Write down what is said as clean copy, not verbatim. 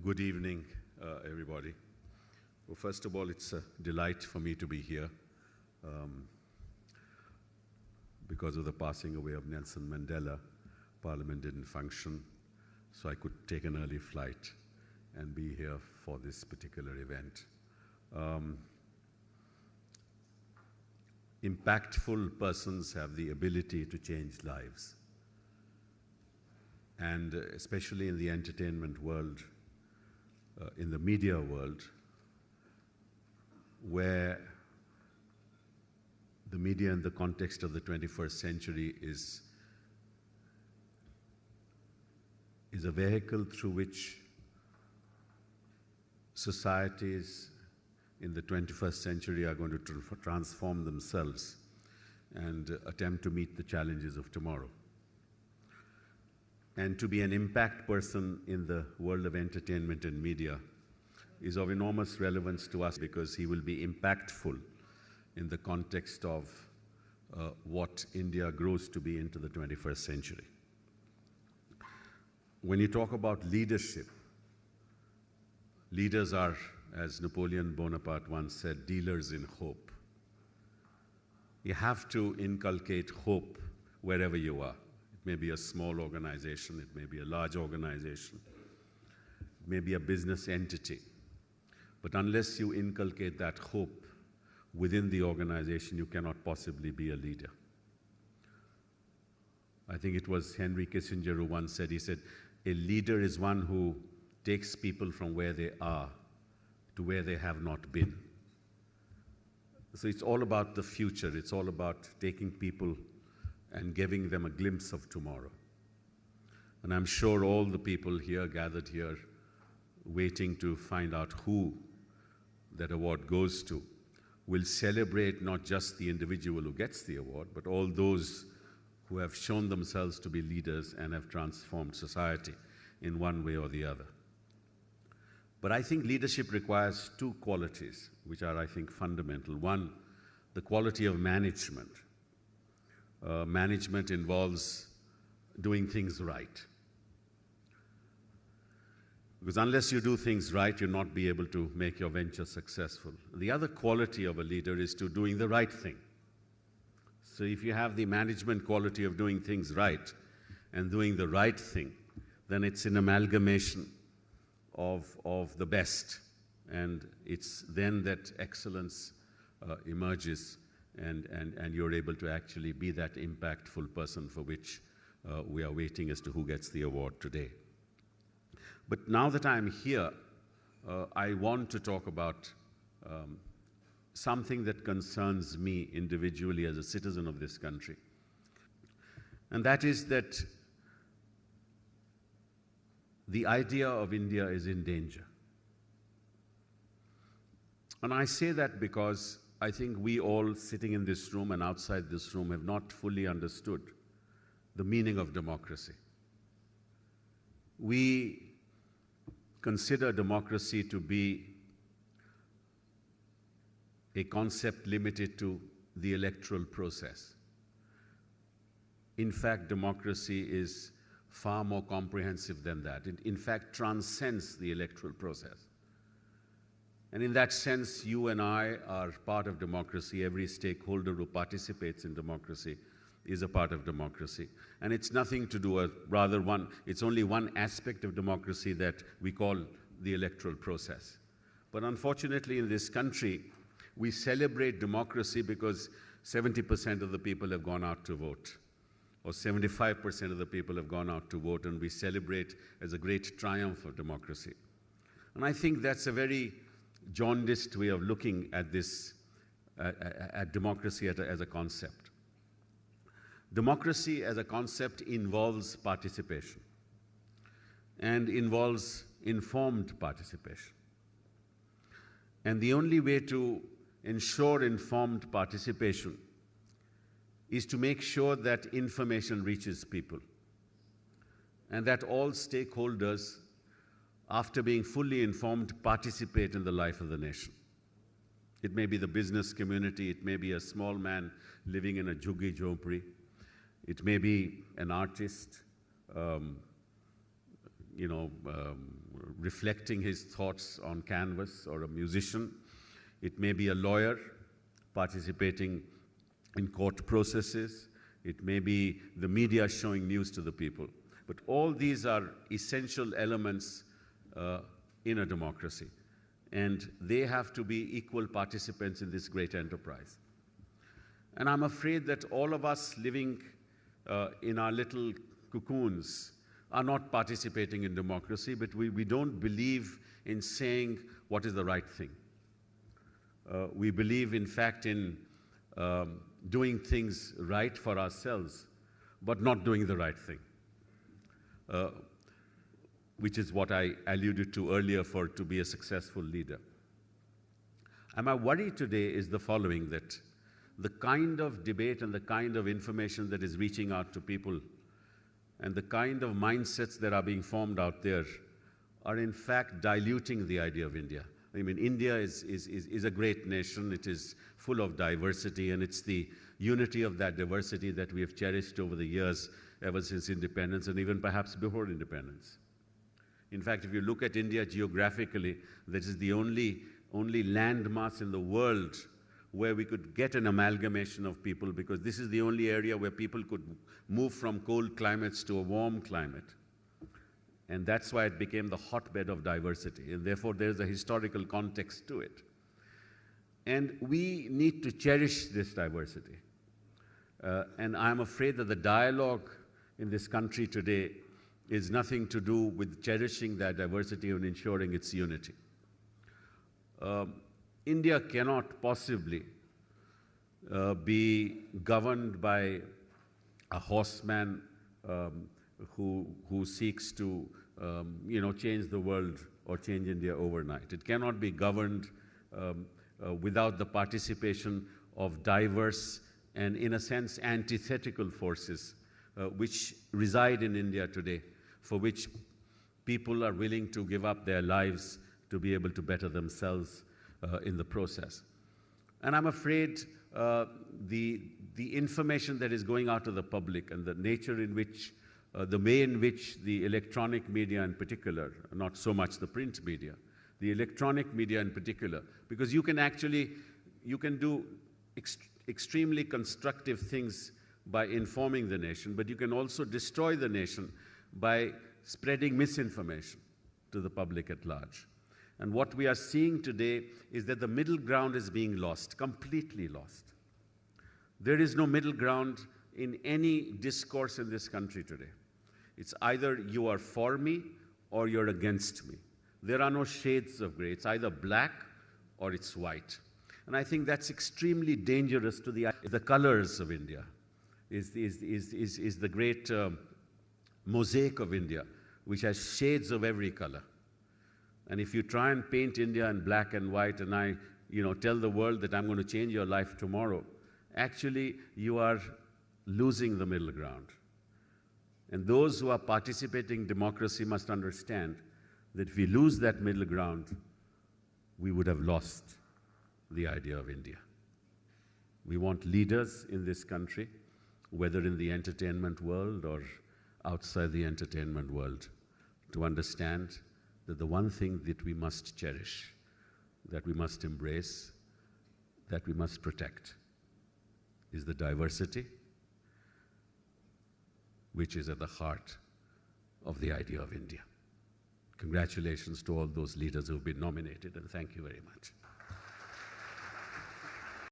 Good evening, everybody. Well, first of all, it's a delight for me to be here because of the passing away of Nelson Mandela. Parliament didn't function, so I could take an early flight and be here for this particular event. Impactful persons have the ability to change lives. And especially in the entertainment world, in the media world, where the media in the context of the 21st century is a vehicle through which societies in the 21st century are going to transform themselves and attempt to meet the challenges of tomorrow. And to be an impact person in the world of entertainment and media is of enormous relevance to us because he will be impactful in the context of what India grows to be into the 21st century. When you talk about leadership, leaders are, as Napoleon Bonaparte once said, dealers in hope. You have to inculcate hope wherever you are. It may be a small organization, it may be a large organization, it may be a business entity. But unless you inculcate that hope within the organization, you cannot possibly be a leader. I think it was Henry Kissinger who once said, he said, a leader is one who takes people from where they are to where they have not been. So it's all about the future. It's all about taking people and giving them a glimpse of tomorrow. And I'm sure all the people here, gathered here, waiting to find out who that award goes to, will celebrate not just the individual who gets the award, but all those who have shown themselves to be leaders and have transformed society in one way or the other. But I think leadership requires two qualities, which are, I think, fundamental. One, the quality of management. Management involves doing things right. Because unless you do things right, you'll not be able to make your venture successful. The other quality of a leader is to doing the right thing. So if you have the management quality of doing things right and doing the right thing, then it's an amalgamation of the best. And it's then that excellence emerges and you're able to actually be that impactful person for which we are waiting as to who gets the award today. But now that I'm here, I want to talk about something that concerns me individually as a citizen of this country. And that is that the idea of India is in danger. And I say that because I think we all sitting in this room and outside this room have not fully understood the meaning of democracy. We consider democracy to be a concept limited to the electoral process. In fact, democracy is far more comprehensive than that. It, in fact, transcends the electoral process. And in that sense, you and I are part of democracy. Every stakeholder who participates in democracy is a part of democracy. And it's nothing to do with, it's only one aspect of democracy that we call the electoral process. But unfortunately, in this country, we celebrate democracy because 70% of the people have gone out to vote, or 75% of the people have gone out to vote, and we celebrate as a great triumph of democracy. And I think that's a very jaundiced way of looking at this, at democracy as a concept. Democracy as a concept involves participation and involves informed participation. And the only way to ensure informed participation is to make sure that information reaches people and that all stakeholders, after being fully informed, participate in the life of the nation. It may be the business community, it may be a small man living in a jhuggi jhopri, it may be an artist, reflecting his thoughts on canvas, or a musician. It may be a lawyer participating in court processes. It may be the media showing news to the people. But all these are essential elements in a democracy. And they have to be equal participants in this great enterprise. And I'm afraid that all of us living in our little cocoons are not participating in democracy, but we don't believe in saying what is the right thing. We believe, in fact, in doing things right for ourselves, but not doing the right thing, which is what I alluded to earlier to be a successful leader. And my worry today is the following, that the kind of debate and the kind of information that is reaching out to people and the kind of mindsets that are being formed out there are in fact diluting the idea of India. I mean, India is a great nation. It is full of diversity, and it's the unity of that diversity that we have cherished over the years, ever since independence, and even perhaps before independence. In fact, if you look at India geographically, this is the only landmass in the world where we could get an amalgamation of people, because this is the only area where people could move from cold climates to a warm climate. And that's why it became the hotbed of diversity. And therefore, there's a historical context to it. And we need to cherish this diversity. And I'm afraid that the dialogue in this country today is nothing to do with cherishing that diversity and ensuring its unity. India cannot possibly be governed by a horseman who seeks to change the world or change India overnight. It cannot be governed without the participation of diverse and, in a sense, antithetical forces which reside in India today, for which people are willing to give up their lives to be able to better themselves in the process. And I'm afraid the information that is going out to the public and the nature in which, the way in which the electronic media in particular, not so much the print media, the electronic media in particular, because you can do extremely constructive things by informing the nation, but you can also destroy the nation by spreading misinformation to the public at large. And what we are seeing today is that the middle ground is being lost, completely lost. There is no middle ground in any discourse in this country today. It's either you are for me or you're against me. There are no shades of gray. It's either black or it's white. And I think that's extremely dangerous to the colors of India, is the great mosaic of India, which has shades of every color. And if you try and paint India in black and white, and I tell the world that I'm going to change your life tomorrow, actually you are losing the middle ground. And those who are participating in democracy must understand that if we lose that middle ground, we would have lost the idea of India. We want leaders in this country, whether in the entertainment world or outside the entertainment world, to understand that the one thing that we must cherish, that we must embrace, that we must protect, is the diversity which is at the heart of the idea of India. Congratulations to all those leaders who have been nominated, and thank you very much.